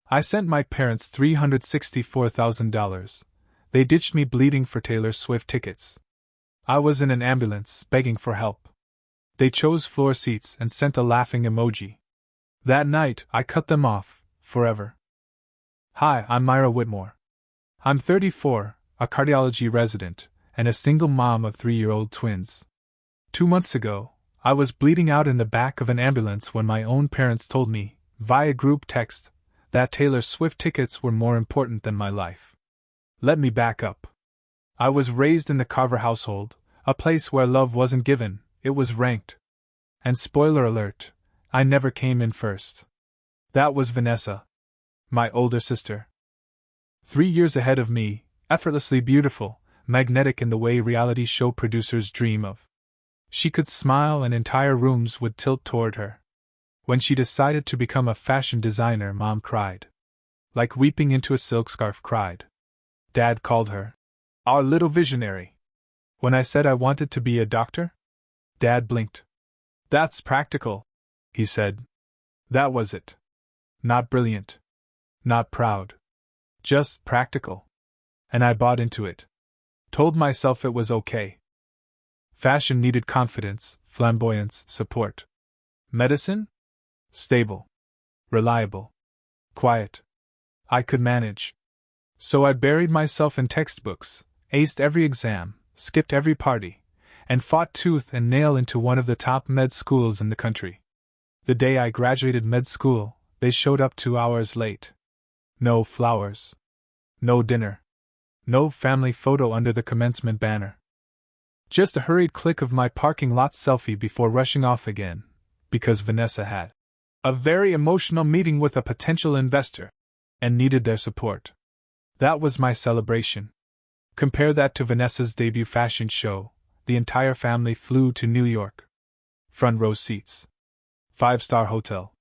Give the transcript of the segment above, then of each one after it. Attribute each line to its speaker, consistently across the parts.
Speaker 1: I sent my parents $364,000. They ditched me bleeding for Taylor Swift tickets. I was in an ambulance, begging for help. They chose floor seats and sent a laughing emoji. That night, I cut them off, forever. Hi, I'm Myra Whitmore. I'm 34, a cardiology resident, and a single mom of 3-year-old twins. 2 months ago, I was bleeding out in the back of an ambulance when my own parents told me, via group text, that Taylor Swift tickets were more important than my life. Let me back up. I was raised in the Carver household, a place where love wasn't given, it was ranked. And spoiler alert, I never came in first. That was Vanessa, my older sister. 3 years ahead of me, effortlessly beautiful, magnetic in the way reality show producers dream of. She could smile and entire rooms would tilt toward her. When she decided to become a fashion designer, Mom cried. Like weeping into a silk scarf cried. Dad called her our little visionary. When I said I wanted to be a doctor, Dad blinked. That's practical, he said. That was it. Not brilliant. Not proud. Just practical. And I bought into it. Told myself it was okay. Fashion needed confidence, flamboyance, support. Medicine? Stable. Reliable. Quiet. I could manage. So I buried myself in textbooks, aced every exam, skipped every party, and fought tooth and nail into one of the top med schools in the country. The day I graduated med school, they showed up 2 hours late. No flowers. No dinner. No family photo under the commencement banner. Just a hurried click of my parking lot selfie before rushing off again, because Vanessa had a very emotional meeting with a potential investor, and needed their support. That was my celebration. Compare that to Vanessa's debut fashion show. The entire family flew to New York. Front row seats. 5-star hotel.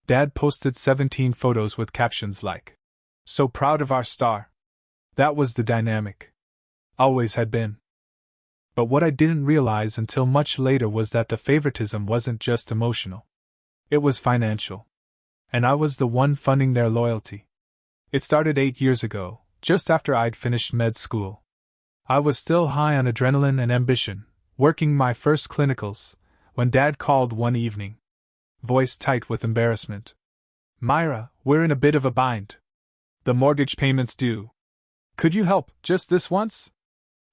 Speaker 1: Dad posted 17 photos with captions like, "So proud of our star." That was the dynamic. Always had been. But what I didn't realize until much later was that the favoritism wasn't just emotional. It was financial. And I was the one funding their loyalty. It started 8 years ago, just after I'd finished med school. I was still high on adrenaline and ambition, working my first clinicals, when Dad called one evening. Voice tight with embarrassment. "Myra, we're in a bit of a bind. The mortgage payment's due. Could you help, just this once?"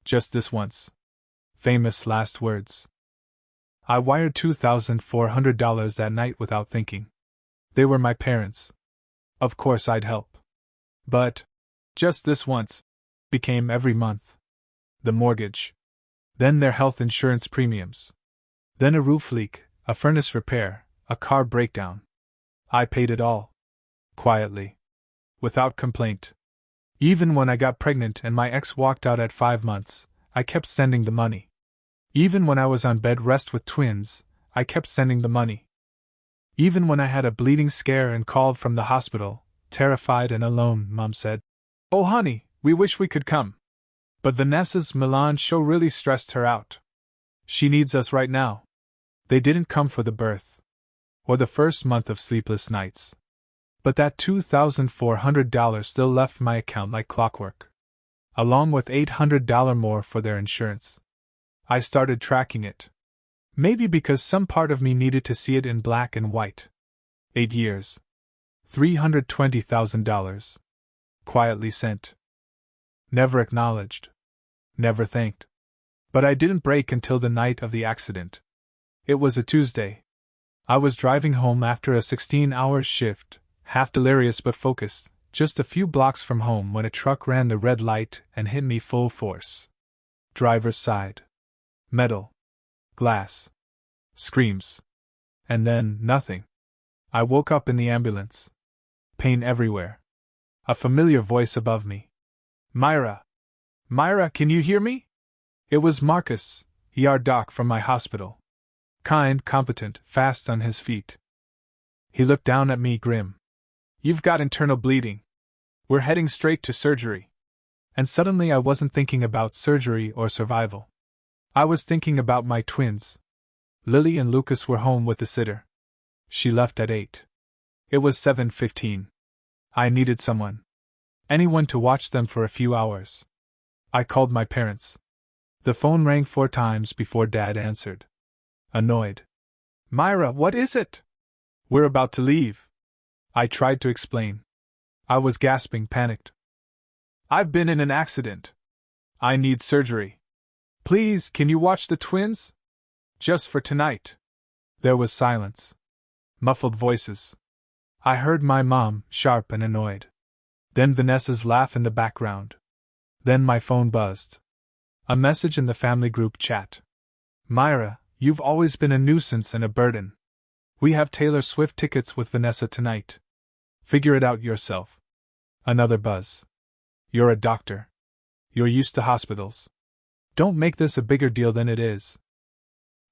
Speaker 1: Just this once. Famous last words. I wired $2,400 that night without thinking. They were my parents. Of course I'd help. But, just this once, became every month. The mortgage. Then their health insurance premiums. Then a roof leak, a furnace repair, a car breakdown. I paid it all. Quietly. Without complaint. Even when I got pregnant and my ex walked out at 5 months, I kept sending the money. Even when I was on bed rest with twins, I kept sending the money. Even when I had a bleeding scare and called from the hospital, terrified and alone, Mom said, "Oh honey, we wish we could come." But Vanessa's Milan show really stressed her out. "She needs us right now." They didn't come for the birth. Or the first month of sleepless nights. But that $2,400 still left my account like clockwork. Along with $800 more for their insurance. I started tracking it. Maybe because some part of me needed to see it in black and white. 8 years. $320,000. Quietly sent. Never acknowledged. Never thanked. But I didn't break until the night of the accident. It was a Tuesday. I was driving home after a 16-hour shift, half delirious but focused, just a few blocks from home when a truck ran the red light and hit me full force. Driver's side. Metal. Glass. Screams. And then, nothing. I woke up in the ambulance. Pain everywhere. A familiar voice above me. "Myra. Myra, can you hear me?" It was Marcus, ER doc from my hospital. Kind, competent, fast on his feet. He looked down at me grim. "You've got internal bleeding. We're heading straight to surgery." And suddenly I wasn't thinking about surgery or survival. I was thinking about my twins. Lily and Lucas were home with the sitter. She left at 8. It was 7:15. I needed someone. Anyone to watch them for a few hours. I called my parents. The phone rang 4 times before Dad answered. Annoyed. Myra, what is it? We're about to leave. I tried to explain. I was gasping, panicked. I've been in an accident. I need surgery. Please, can you watch the twins? Just for tonight. There was silence. Muffled voices. I heard my mom, sharp and annoyed. Then Vanessa's laugh in the background. Then my phone buzzed. A message in the family group chat. Myra, you've always been a nuisance and a burden. We have Taylor Swift tickets with Vanessa tonight. Figure it out yourself. Another buzz. You're a doctor. You're used to hospitals. Don't make this a bigger deal than it is.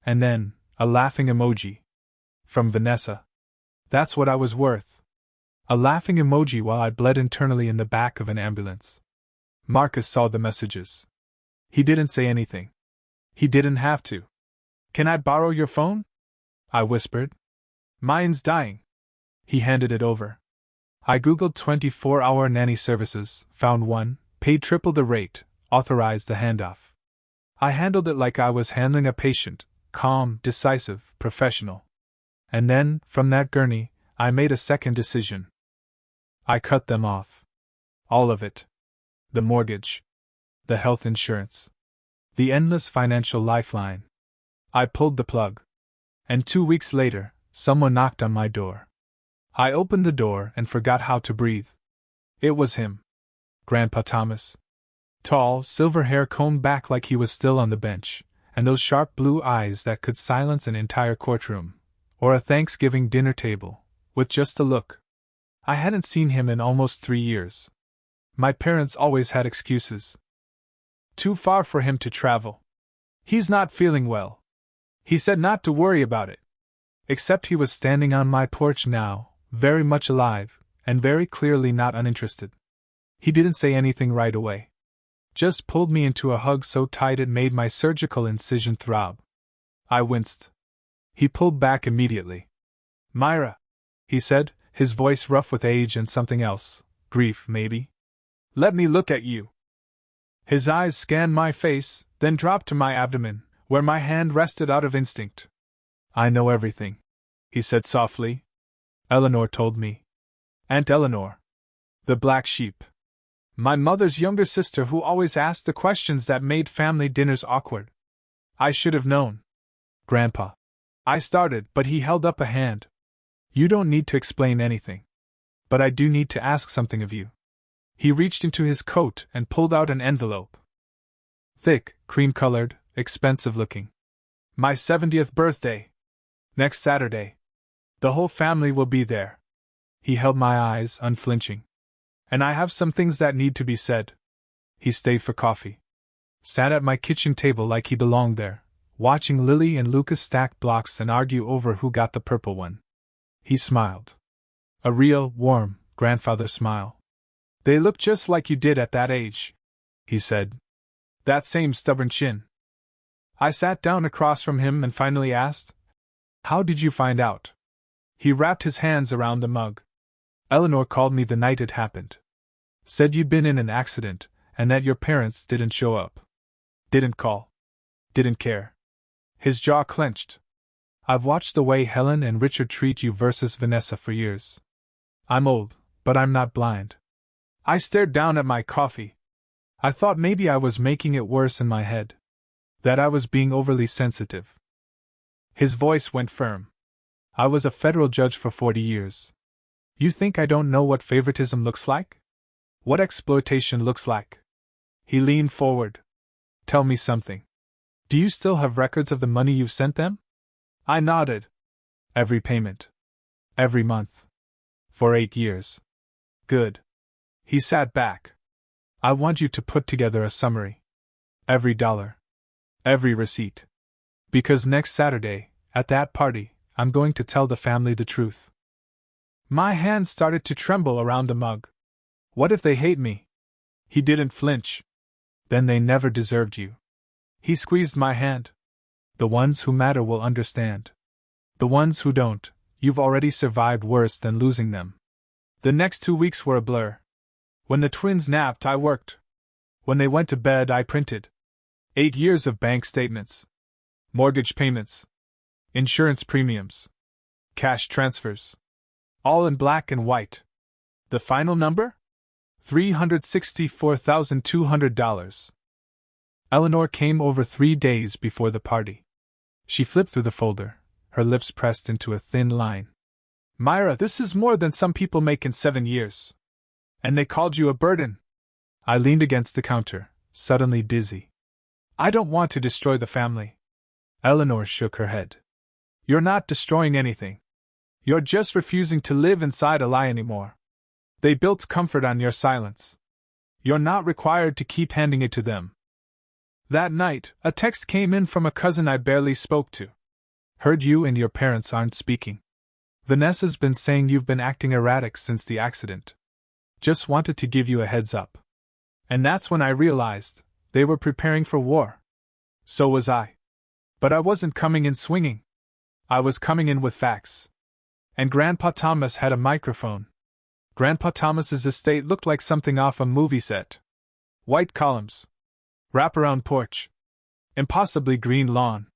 Speaker 1: And then, a laughing emoji. From Vanessa. That's what I was worth. A laughing emoji while I bled internally in the back of an ambulance. Marcus saw the messages. He didn't say anything. He didn't have to. Can I borrow your phone? I whispered. Mine's dying. He handed it over. I googled 24-hour nanny services, found one, paid triple the rate, authorized the handoff. I handled it like I was handling a patient, calm, decisive, professional. And then, from that gurney, I made a second decision. I cut them off. All of it. The mortgage. The health insurance. The endless financial lifeline. I pulled the plug. And 2 weeks later, someone knocked on my door. I opened the door and forgot how to breathe. It was him. Grandpa Thomas. Tall, silver hair combed back like he was still on the bench, and those sharp blue eyes that could silence an entire courtroom, or a Thanksgiving dinner table, with just a look. I hadn't seen him in almost 3 years. My parents always had excuses. Too far for him to travel. He's not feeling well. He said not to worry about it. Except he was standing on my porch now, very much alive, and very clearly not uninterested. He didn't say anything right away. Just pulled me into a hug so tight it made my surgical incision throb. I winced. He pulled back immediately. Myra, he said, his voice rough with age and something else, grief maybe. Let me look at you. His eyes scanned my face, then dropped to my abdomen, where my hand rested out of instinct. I know everything, he said softly. Eleanor told me. Aunt Eleanor. The black sheep. My mother's younger sister who always asked the questions that made family dinners awkward. I should have known. Grandpa. I started, but he held up a hand. You don't need to explain anything. But I do need to ask something of you. He reached into his coat and pulled out an envelope. Thick, cream-colored, expensive-looking. My 70th birthday. Next Saturday. The whole family will be there. He held my eyes, unflinching. And I have some things that need to be said. He stayed for coffee. Sat at my kitchen table like he belonged there, watching Lily and Lucas stack blocks and argue over who got the purple one. He smiled. A real, warm, grandfather smile. They look just like you did at that age, he said. That same stubborn chin. I sat down across from him and finally asked, How did you find out? He wrapped his hands around the mug. Eleanor called me the night it happened. Said you'd been in an accident, and that your parents didn't show up. Didn't call. Didn't care. His jaw clenched. I've watched the way Helen and Richard treat you versus Vanessa for years. I'm old, but I'm not blind. I stared down at my coffee. I thought maybe I was making it worse in my head. That I was being overly sensitive. His voice went firm. I was a federal judge for 40 years. You think I don't know what favoritism looks like? What exploitation looks like? He leaned forward. Tell me something. Do you still have records of the money you've sent them? I nodded. Every payment. Every month. For 8 years. Good. He sat back. I want you to put together a summary. Every dollar. Every receipt. Because next Saturday, at that party, I'm going to tell the family the truth. My hands started to tremble around the mug. What if they hate me? He didn't flinch. Then they never deserved you. He squeezed my hand. The ones who matter will understand. The ones who don't, you've already survived worse than losing them. The next 2 weeks were a blur. When the twins napped, I worked. When they went to bed, I printed. 8 years of bank statements, mortgage payments, insurance premiums, cash transfers. All in black and white. The final number? $364,200. Eleanor came over 3 days before the party. She flipped through the folder, her lips pressed into a thin line. Myra, this is more than some people make in 7 years. And they called you a burden. I leaned against the counter, suddenly dizzy. I don't want to destroy the family. Eleanor shook her head. You're not destroying anything. You're just refusing to live inside a lie anymore. They built comfort on your silence. You're not required to keep handing it to them. That night, a text came in from a cousin I barely spoke to. Heard you and your parents aren't speaking. Vanessa's been saying you've been acting erratic since the accident. Just wanted to give you a heads up. And that's when I realized they were preparing for war. So was I. But I wasn't coming in swinging. I was coming in with facts. And Grandpa Thomas had a microphone. Grandpa Thomas's estate looked like something off a movie set. White columns. Wraparound porch. Impossibly green lawn.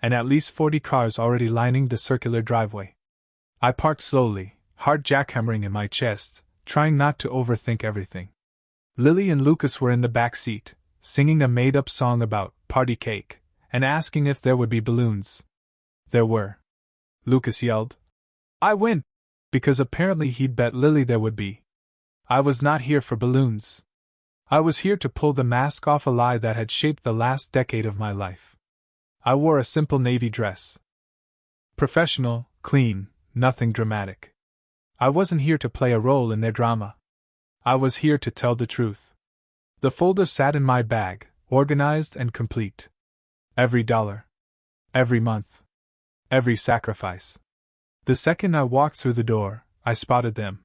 Speaker 1: And at least 40 cars already lining the circular driveway. I parked slowly, heart jackhammering in my chest, trying not to overthink everything. Lily and Lucas were in the back seat, singing a made-up song about party cake, and asking if there would be balloons. There were. Lucas yelled, I win! Because apparently he'd bet Lily there would be. I was not here for balloons. I was here to pull the mask off a lie that had shaped the last decade of my life. I wore a simple navy dress. Professional, clean, nothing dramatic. I wasn't here to play a role in their drama. I was here to tell the truth. The folder sat in my bag, organized and complete. Every dollar. Every month. Every sacrifice. The second I walked through the door, I spotted them.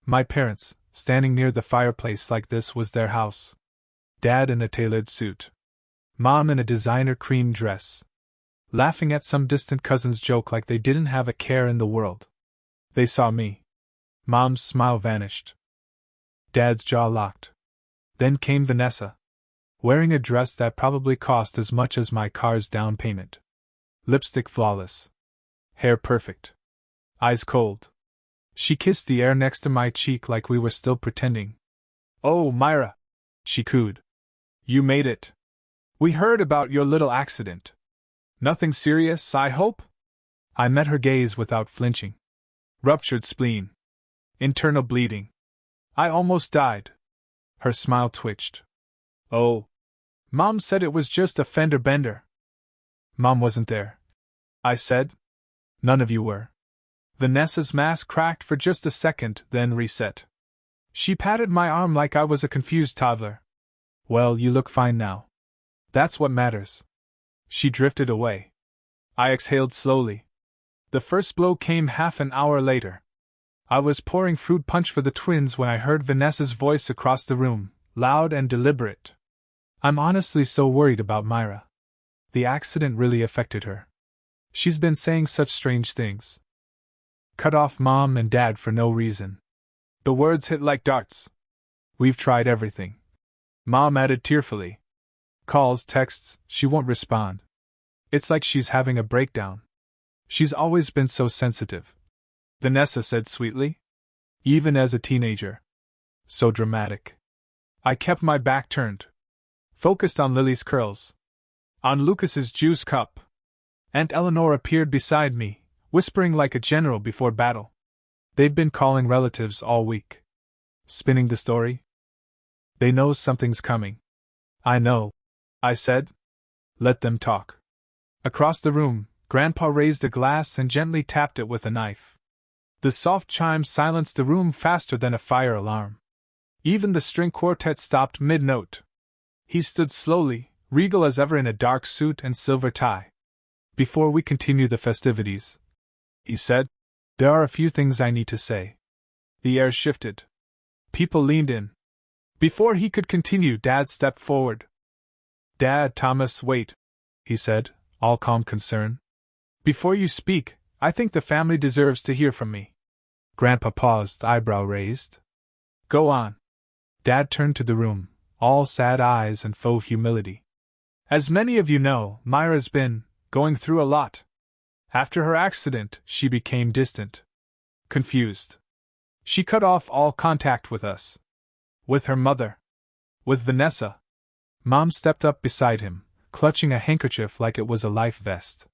Speaker 1: My parents, standing near the fireplace like this was their house. Dad in a tailored suit. Mom in a designer cream dress. Laughing at some distant cousin's joke like they didn't have a care in the world. They saw me. Mom's smile vanished. Dad's jaw locked. Then came Vanessa. Wearing a dress that probably cost as much as my car's down payment. Lipstick flawless. Hair perfect. Eyes cold. She kissed the air next to my cheek like we were still pretending. Oh, Myra! She cooed. You made it. We heard about your little accident. Nothing serious, I hope? I met her gaze without flinching. Ruptured spleen. Internal bleeding. I almost died. Her smile twitched. Oh. Mom said it was just a fender bender. Mom wasn't there. I said. None of you were. Vanessa's mask cracked for just a second, then reset. She patted my arm like I was a confused toddler. Well, you look fine now. That's what matters. She drifted away. I exhaled slowly. The first blow came half an hour later. I was pouring fruit punch for the twins when I heard Vanessa's voice across the room, loud and deliberate. I'm honestly so worried about Myra. The accident really affected her. She's been saying such strange things. Cut off Mom and Dad for no reason. The words hit like darts. We've tried everything. Mom added tearfully. Calls, texts, she won't respond. It's like she's having a breakdown. She's always been so sensitive. Vanessa said sweetly. Even as a teenager. So dramatic. I kept my back turned. Focused on Lily's curls. On Lucas's juice cup. Aunt Eleanor appeared beside me, whispering like a general before battle. They've been calling relatives all week. Spinning the story. They know something's coming. I know, I said. Let them talk. Across the room, Grandpa raised a glass and gently tapped it with a knife. The soft chime silenced the room faster than a fire alarm. Even the string quartet stopped mid-note. He stood slowly, regal as ever in a dark suit and silver tie. Before we continue the festivities, he said, there are a few things I need to say. The air shifted. People leaned in. Before he could continue, Dad stepped forward. Dad, Thomas, wait, he said, all calm concern. Before you speak, I think the family deserves to hear from me. Grandpa paused, eyebrow raised. Go on. Dad turned to the room, all sad eyes and faux humility. As many of you know, Myra's been going through a lot. After her accident, she became distant. Confused. She cut off all contact with us. With her mother. With Vanessa. Mom stepped up beside him, clutching a handkerchief like it was a life vest.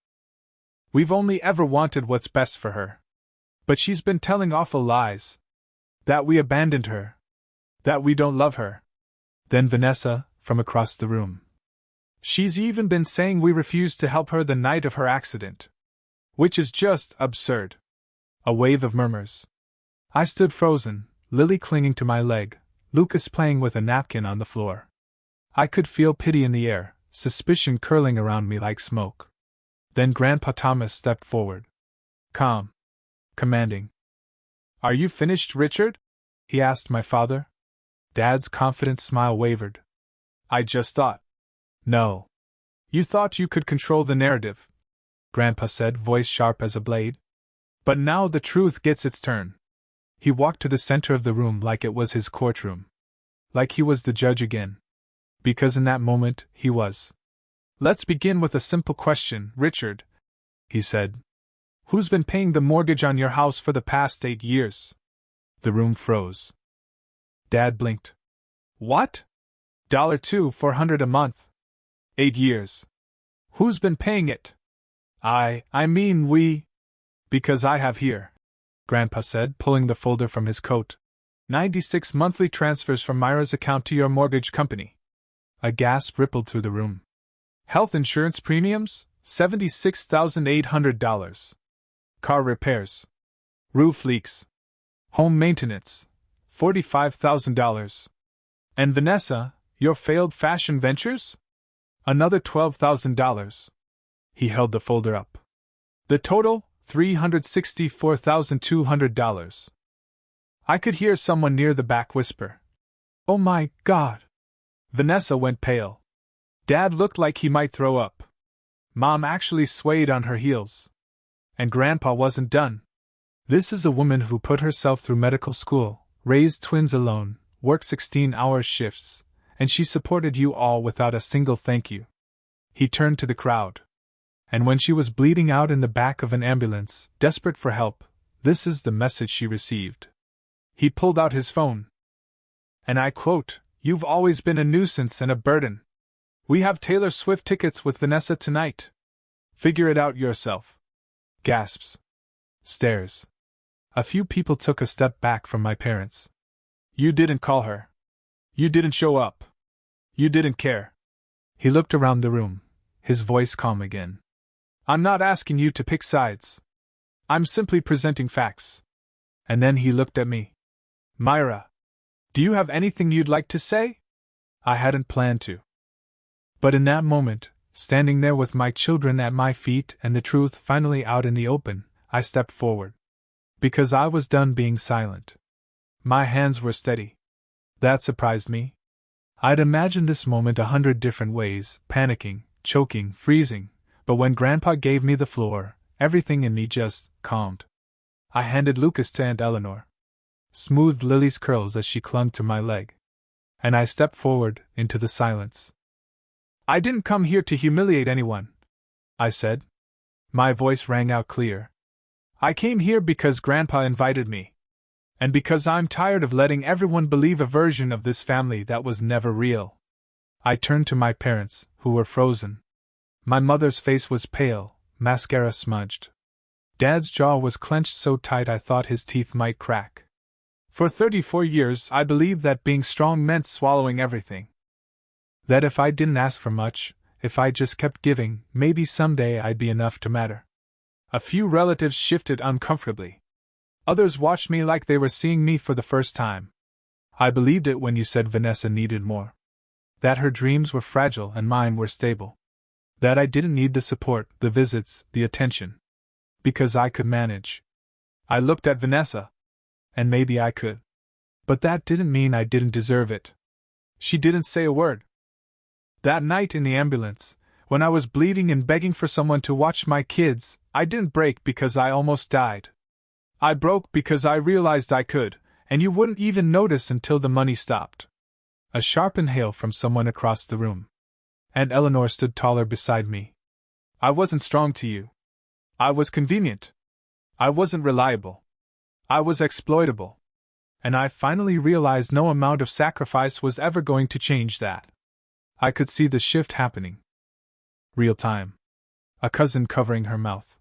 Speaker 1: We've only ever wanted what's best for her. But she's been telling awful lies. That we abandoned her. That we don't love her. Then Vanessa, from across the room. She's even been saying we refused to help her the night of her accident. Which is just absurd. A wave of murmurs. I stood frozen, Lily clinging to my leg, Lucas playing with a napkin on the floor. I could feel pity in the air, suspicion curling around me like smoke. Then Grandpa Thomas stepped forward. Calm. Commanding. Are you finished, Richard? He asked my father. Dad's confident smile wavered. I just thought. No. You thought you could control the narrative, Grandpa said, voice sharp as a blade. But now the truth gets its turn. He walked to the center of the room like it was his courtroom. Like he was the judge again. Because in that moment, he was. Let's begin with a simple question, Richard, he said. Who's been paying the mortgage on your house for the past 8 years? The room froze. Dad blinked. What? $2,400 a month. 8 years. Who's been paying it? I mean we. Because I have here, Grandpa said, pulling the folder from his coat. 96 monthly transfers from Myra's account to your mortgage company. A gasp rippled through the room. Health insurance premiums, $76,800. Car repairs. Roof leaks. Home maintenance, $45,000. And Vanessa, your failed fashion ventures? Another $12,000. He held the folder up. The total, $364,200. I could hear someone near the back whisper, "Oh my God!" Vanessa went pale. Dad looked like he might throw up. Mom actually swayed on her heels. And Grandpa wasn't done. This is a woman who put herself through medical school, raised twins alone, worked 16-hour shifts, and she supported you all without a single thank you. He turned to the crowd. And when she was bleeding out in the back of an ambulance, desperate for help, this is the message she received. He pulled out his phone. And I quote, "You've always been a nuisance and a burden. We have Taylor Swift tickets with Vanessa tonight. Figure it out yourself." Gasps. Stares. A few people took a step back from my parents. You didn't call her. You didn't show up. You didn't care. He looked around the room, his voice calm again. I'm not asking you to pick sides. I'm simply presenting facts. And then he looked at me. Myra, do you have anything you'd like to say? I hadn't planned to. But in that moment, standing there with my children at my feet and the truth finally out in the open, I stepped forward. Because I was done being silent. My hands were steady. That surprised me. I'd imagined this moment 100 different ways, panicking, choking, freezing, but when Grandpa gave me the floor, everything in me just calmed. I handed Lucas to Aunt Eleanor. Smoothed Lily's curls as she clung to my leg. And I stepped forward, into the silence. I didn't come here to humiliate anyone, I said. My voice rang out clear. I came here because Grandpa invited me. And because I'm tired of letting everyone believe a version of this family that was never real. I turned to my parents, who were frozen. My mother's face was pale, mascara smudged. Dad's jaw was clenched so tight I thought his teeth might crack. For 34 years I believed that being strong meant swallowing everything. That if I didn't ask for much, if I just kept giving, maybe someday I'd be enough to matter. A few relatives shifted uncomfortably. Others watched me like they were seeing me for the first time. I believed it when you said Vanessa needed more. That her dreams were fragile and mine were stable. That I didn't need the support, the visits, the attention. Because I could manage. I looked at Vanessa. And maybe I could. But that didn't mean I didn't deserve it. She didn't say a word. That night in the ambulance, when I was bleeding and begging for someone to watch my kids, I didn't break because I almost died. I broke because I realized I could, and you wouldn't even notice until the money stopped. A sharp inhale from someone across the room. Aunt Eleanor stood taller beside me. I wasn't strong to you. I was convenient. I wasn't reliable. I was exploitable. And I finally realized no amount of sacrifice was ever going to change that. I could see the shift happening. Real time. A cousin covering her mouth.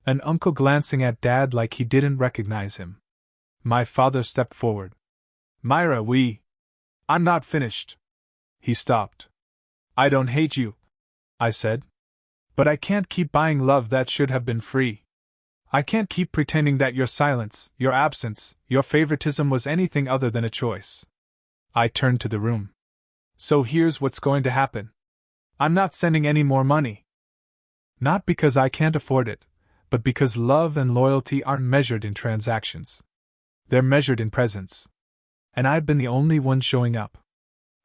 Speaker 1: An uncle glancing at Dad like he didn't recognize him. My father stepped forward. Myra, I'm not finished. He stopped. I don't hate you, I said. But I can't keep buying love that should have been free. I can't keep pretending that your silence, your absence, your favoritism was anything other than a choice. I turned to the room. So here's what's going to happen. I'm not sending any more money. Not because I can't afford it, but because love and loyalty aren't measured in transactions. They're measured in presence. And I've been the only one showing up.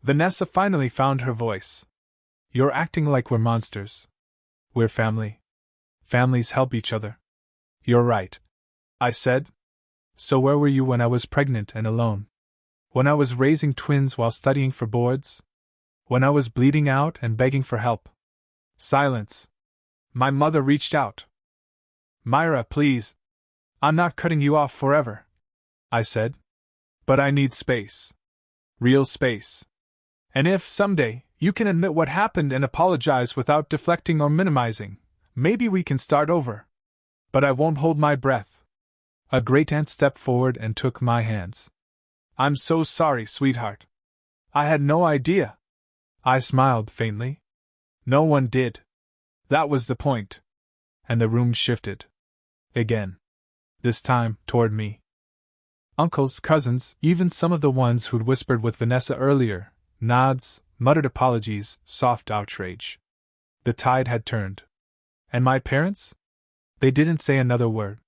Speaker 1: Vanessa finally found her voice. You're acting like we're monsters. We're family. Families help each other. You're right, I said. So where were you when I was pregnant and alone? When I was raising twins while studying for boards? When I was bleeding out and begging for help? Silence. My mother reached out. Myra, please. I'm not cutting you off forever, I said. But I need space. Real space. And if, someday, you can admit what happened and apologize without deflecting or minimizing, maybe we can start over. But I won't hold my breath. A great-aunt stepped forward and took my hands. I'm so sorry, sweetheart. I had no idea. I smiled faintly. No one did. That was the point. And the room shifted. Again. This time, toward me. Uncles, cousins, even some of the ones who'd whispered with Vanessa earlier, nods, muttered apologies, soft outrage. The tide had turned. And my parents? They didn't say another word.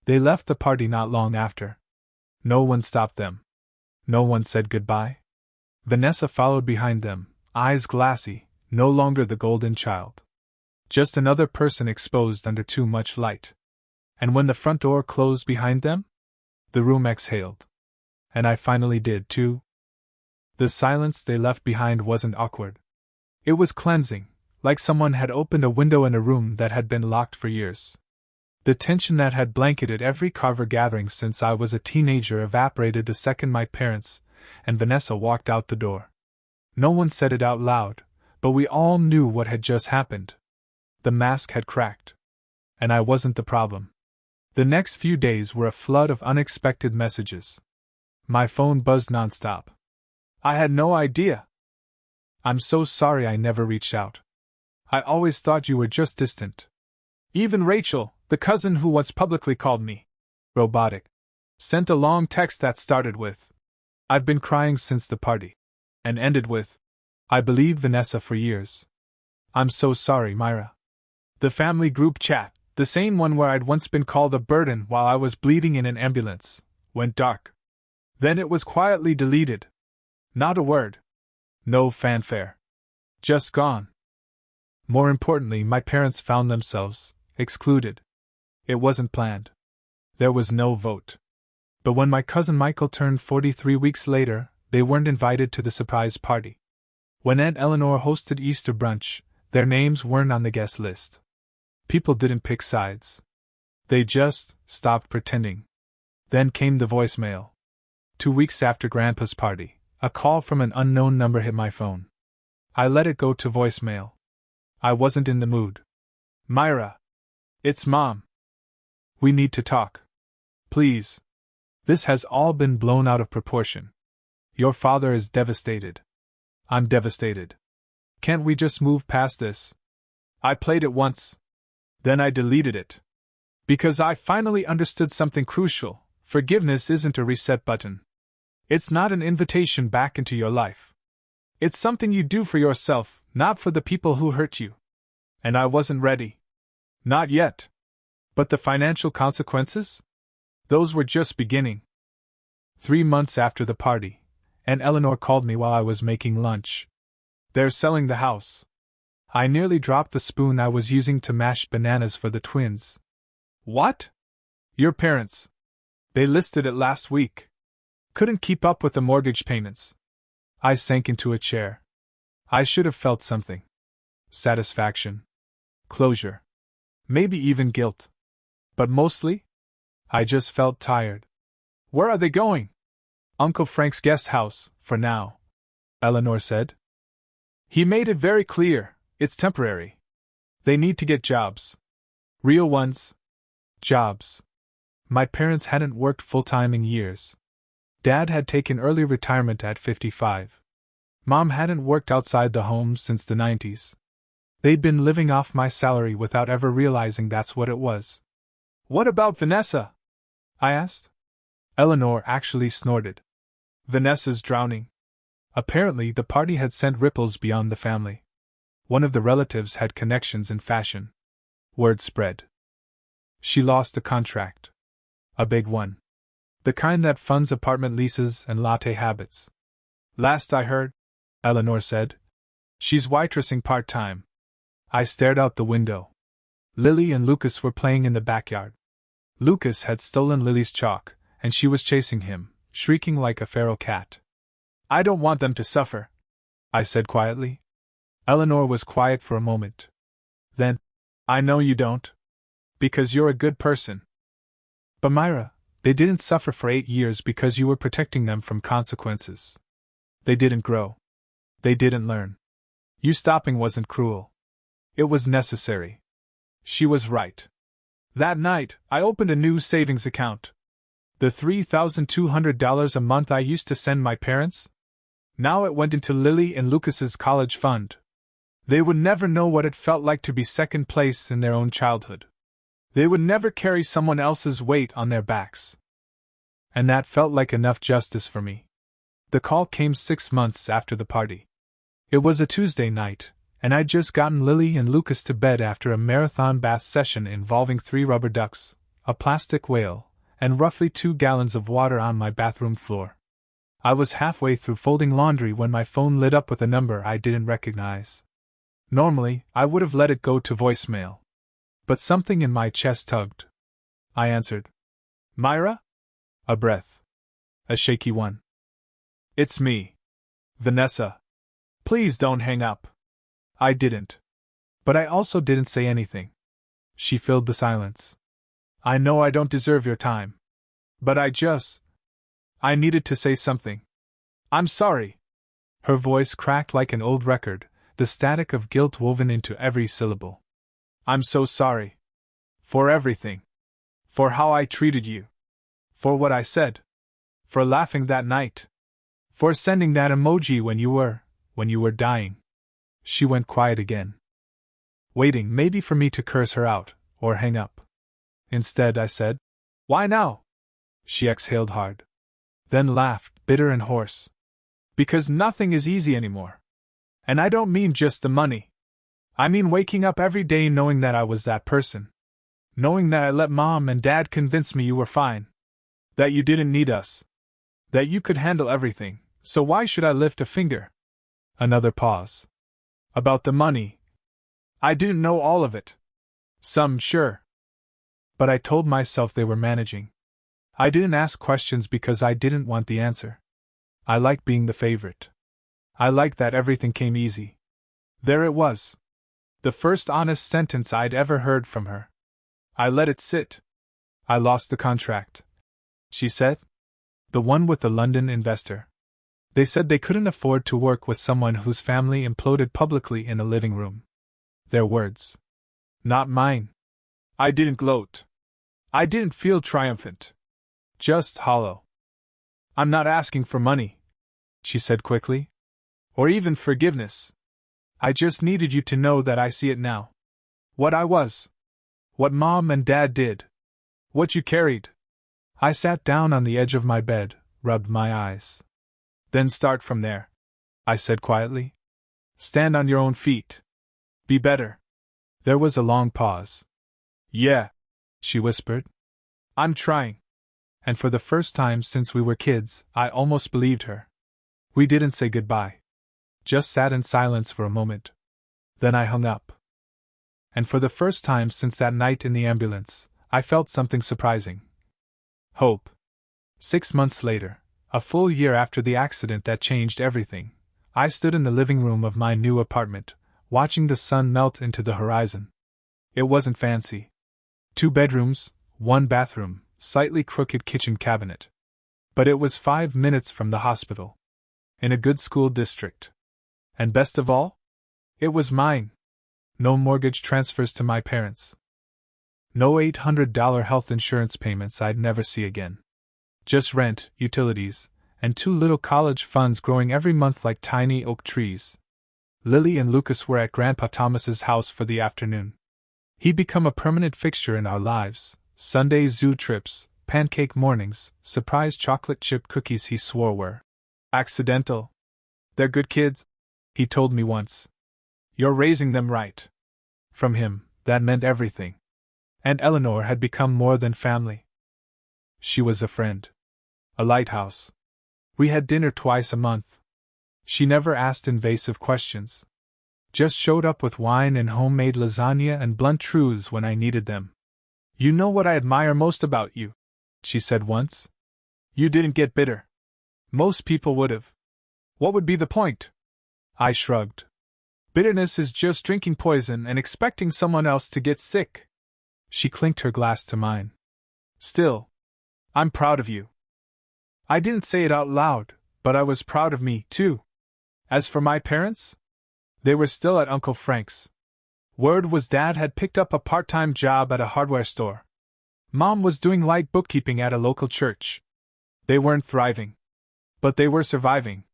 Speaker 1: They left the party not long after. No one stopped them. No one said goodbye. Vanessa followed behind them, eyes glassy, no longer the golden child. Just another person exposed under too much light. And when the front door closed behind them, the room exhaled. And I finally did too. The silence they left behind wasn't awkward. It was cleansing, like someone had opened a window in a room that had been locked for years. The tension that had blanketed every Carver gathering since I was a teenager evaporated the second my parents and Vanessa walked out the door. No one said it out loud, but we all knew what had just happened. The mask had cracked. And I wasn't the problem. The next few days were a flood of unexpected messages. My phone buzzed nonstop. I had no idea. I'm so sorry I never reached out. I always thought you were just distant. Even Rachel, the cousin who once publicly called me robotic, sent a long text that started with, I've been crying since the party, and ended with, I believed Vanessa for years. I'm so sorry, Myra. The family group chat, the same one where I'd once been called a burden while I was bleeding in an ambulance, went dark. Then it was quietly deleted. Not a word. No fanfare. Just gone. More importantly, my parents found themselves excluded. It wasn't planned. There was no vote. But when my cousin Michael turned 43 weeks later, they weren't invited to the surprise party. When Aunt Eleanor hosted Easter brunch, their names weren't on the guest list. People didn't pick sides. They just stopped pretending. Then came the voicemail. 2 weeks after Grandpa's party, a call from an unknown number hit my phone. I let it go to voicemail. I wasn't in the mood. Myra. It's Mom. We need to talk. Please. This has all been blown out of proportion. Your father is devastated. I'm devastated. Can't we just move past this? I played it once. Then I deleted it. Because I finally understood something crucial. Forgiveness isn't a reset button. It's not an invitation back into your life. It's something you do for yourself, not for the people who hurt you. And I wasn't ready. Not yet. But the financial consequences? Those were just beginning. 3 months after the party, Aunt Eleanor called me while I was making lunch. They're selling the house. I nearly dropped the spoon I was using to mash bananas for the twins. What? Your parents? They listed it last week. Couldn't keep up with the mortgage payments. I sank into a chair. I should have felt something. Satisfaction. Closure. Maybe even guilt. But mostly, I just felt tired. Where are they going? Uncle Frank's guest house, for now, Eleanor said. He made it very clear, it's temporary. They need to get jobs. Real ones. Jobs. My parents hadn't worked full-time in years. Dad had taken early retirement at 55. Mom hadn't worked outside the home since the 90s. They'd been living off my salary without ever realizing that's what it was. What about Vanessa? I asked. Eleanor actually snorted. Vanessa's drowning. Apparently, the party had sent ripples beyond the family. One of the relatives had connections in fashion. Word spread. She lost a contract. A big one. The kind that funds apartment leases and latte habits. Last I heard, Eleanor said, she's waitressing part-time. I stared out the window. Lily and Lucas were playing in the backyard. Lucas had stolen Lily's chalk, and she was chasing him, shrieking like a feral cat. I don't want them to suffer, I said quietly. Eleanor was quiet for a moment. Then, I know you don't. Because you're a good person. But Myra, they didn't suffer for 8 years because you were protecting them from consequences. They didn't grow. They didn't learn. You stopping wasn't cruel. It was necessary. She was right. That night, I opened a new savings account. The $3,200 a month I used to send my parents? Now it went into Lily and Lucas's college fund. They would never know what it felt like to be second place in their own childhood. They would never carry someone else's weight on their backs. And that felt like enough justice for me. The call came 6 months after the party. It was a Tuesday night, and I'd just gotten Lily and Lucas to bed after a marathon bath session involving 3 rubber ducks, a plastic whale, and roughly 2 gallons of water on my bathroom floor. I was halfway through folding laundry when my phone lit up with a number I didn't recognize. Normally, I would have let it go to voicemail. But something in my chest tugged. I answered. Myra? A breath. A shaky one. It's me. Vanessa. Please don't hang up. I didn't. But I also didn't say anything. She filled the silence. I know I don't deserve your time. But I needed to say something. I'm sorry. Her voice cracked like an old record, the static of guilt woven into every syllable. I'm so sorry. For everything. For how I treated you. For what I said. For laughing that night. For sending that emoji when you were dying. She went quiet again. Waiting maybe for me to curse her out, or hang up. Instead, I said, Why now? She exhaled hard. Then laughed, bitter and hoarse. Because nothing is easy anymore. And I don't mean just the money. I mean waking up every day knowing that I was that person. Knowing that I let Mom and Dad convince me you were fine. That you didn't need us. That you could handle everything, so why should I lift a finger? Another pause. About the money. I didn't know all of it. Some, sure. But I told myself they were managing. I didn't ask questions because I didn't want the answer. I liked being the favorite. I liked that everything came easy. There it was. The first honest sentence I'd ever heard from her. I let it sit. I lost the contract. She said. The one with the London investor. They said they couldn't afford to work with someone whose family imploded publicly in a living room. Their words. Not mine. I didn't gloat. I didn't feel triumphant. Just hollow. I'm not asking for money, she said quickly. Or even forgiveness. I just needed you to know that I see it now. What I was. What Mom and Dad did. What you carried. I sat down on the edge of my bed, rubbed my eyes. Then start from there, I said quietly. Stand on your own feet. Be better. There was a long pause. Yeah, she whispered. I'm trying. And for the first time since we were kids, I almost believed her. We didn't say goodbye. Just sat in silence for a moment. Then I hung up. And for the first time since that night in the ambulance, I felt something surprising. Hope. 6 months later, a full year after the accident that changed everything, I stood in the living room of my new apartment, watching the sun melt into the horizon. It wasn't fancy. 2 bedrooms, 1 bathroom, slightly crooked kitchen cabinet. But it was 5 minutes from the hospital. In a good school district. And best of all? It was mine. No mortgage transfers to my parents. No $800 health insurance payments I'd never see again. Just rent, utilities, and 2 little college funds growing every month like tiny oak trees. Lily and Lucas were at Grandpa Thomas's house for the afternoon. He'd become a permanent fixture in our lives. Sunday zoo trips, pancake mornings, surprise chocolate chip cookies he swore were accidental. They're good kids, he told me once. You're raising them right. From him, that meant everything. And Eleanor had become more than family. She was a friend. A lighthouse. We had dinner twice a month. She never asked invasive questions. Just showed up with wine and homemade lasagna and blunt truths when I needed them. You know what I admire most about you, she said once. You didn't get bitter. Most people would have. What would be the point? I shrugged. Bitterness is just drinking poison and expecting someone else to get sick. She clinked her glass to mine. Still, I'm proud of you. I didn't say it out loud, but I was proud of me, too. As for my parents, they were still at Uncle Frank's. Word was Dad had picked up a part-time job at a hardware store. Mom was doing light bookkeeping at a local church. They weren't thriving. But they were surviving.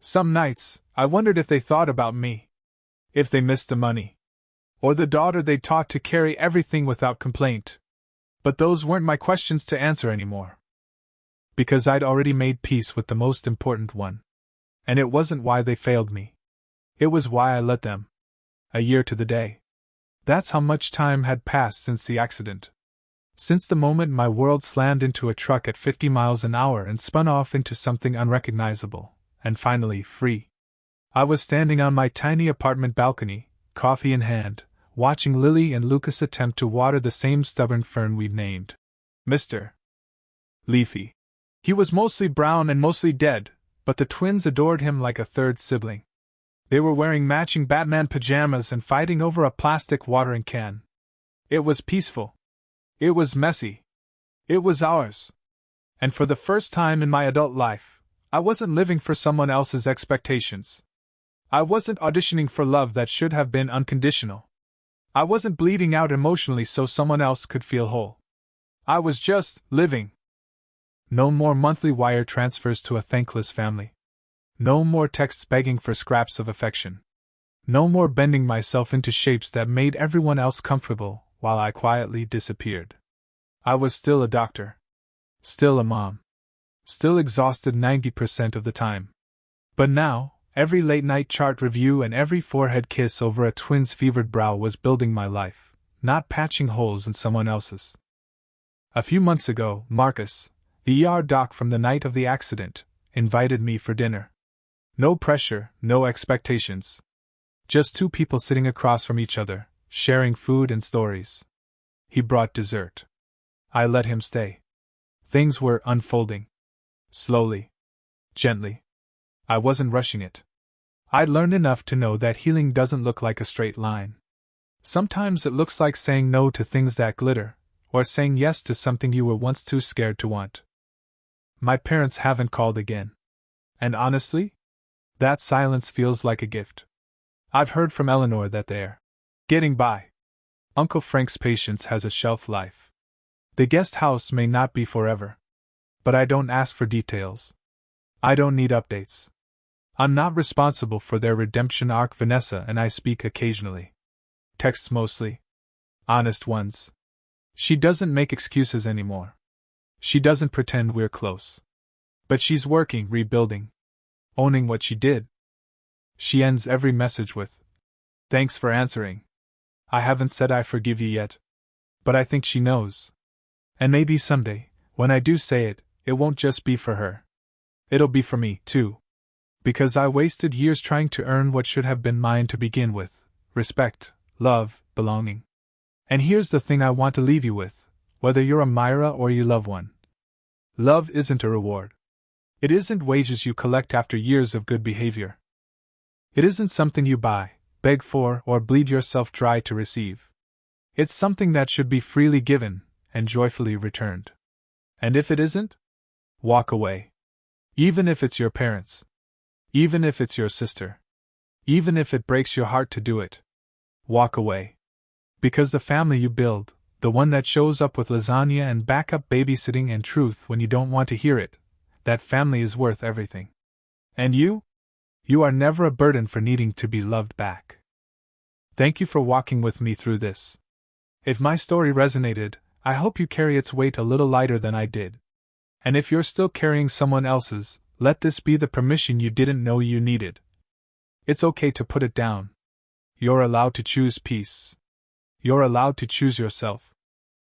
Speaker 1: Some nights, I wondered if they thought about me. If they missed the money. Or the daughter they taught to carry everything without complaint. But those weren't my questions to answer anymore. Because I'd already made peace with the most important one. And it wasn't why they failed me. It was why I let them. A year to the day. That's how much time had passed since the accident. Since the moment my world slammed into a truck at 50 miles an hour and spun off into something unrecognizable, and finally free. I was standing on my tiny apartment balcony, coffee in hand, watching Lily and Lucas attempt to water the same stubborn fern we'd named Mr. Leafy. He was mostly brown and mostly dead, but the twins adored him like a third sibling. They were wearing matching Batman pajamas and fighting over a plastic watering can. It was peaceful. It was messy. It was ours. And for the first time in my adult life, I wasn't living for someone else's expectations. I wasn't auditioning for love that should have been unconditional. I wasn't bleeding out emotionally so someone else could feel whole. I was just living. No more monthly wire transfers to a thankless family. No more texts begging for scraps of affection. No more bending myself into shapes that made everyone else comfortable while I quietly disappeared. I was still a doctor. Still a mom. Still exhausted 90% of the time. But now, every late-night chart review and every forehead kiss over a twin's fevered brow was building my life, not patching holes in someone else's. A few months ago, Marcus, the ER doc from the night of the accident, invited me for dinner. No pressure, no expectations. Just 2 people sitting across from each other, sharing food and stories. He brought dessert. I let him stay. Things were unfolding. Slowly. Gently. I wasn't rushing it. I'd learned enough to know that healing doesn't look like a straight line. Sometimes it looks like saying no to things that glitter, or saying yes to something you were once too scared to want. My parents haven't called again. And honestly, that silence feels like a gift. I've heard from Eleanor that they're getting by. Uncle Frank's patience has a shelf life. The guest house may not be forever. But I don't ask for details. I don't need updates. I'm not responsible for their redemption arc. Vanessa and I speak occasionally. Texts mostly. Honest ones. She doesn't make excuses anymore. She doesn't pretend we're close. But she's working, rebuilding. Owning what she did. She ends every message with, "Thanks for answering. I haven't said I forgive you yet. But I think she knows. And maybe someday, when I do say it, it won't just be for her. It'll be for me, too. Because I wasted years trying to earn what should have been mine to begin with: respect, love, belonging. And here's the thing I want to leave you with, whether you're a Myra or you love one. Love isn't a reward. It isn't wages you collect after years of good behavior. It isn't something you buy, beg for, or bleed yourself dry to receive. It's something that should be freely given and joyfully returned. And if it isn't, walk away. Even if it's your parents. Even if it's your sister. Even if it breaks your heart to do it. Walk away. Because the family you build, the one that shows up with lasagna and backup babysitting and truth when you don't want to hear it, that family is worth everything. And you? You are never a burden for needing to be loved back. Thank you for walking with me through this. If my story resonated, I hope you carry its weight a little lighter than I did. And if you're still carrying someone else's, let this be the permission you didn't know you needed. It's okay to put it down. You're allowed to choose peace. You're allowed to choose yourself.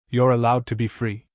Speaker 1: You're allowed to be free.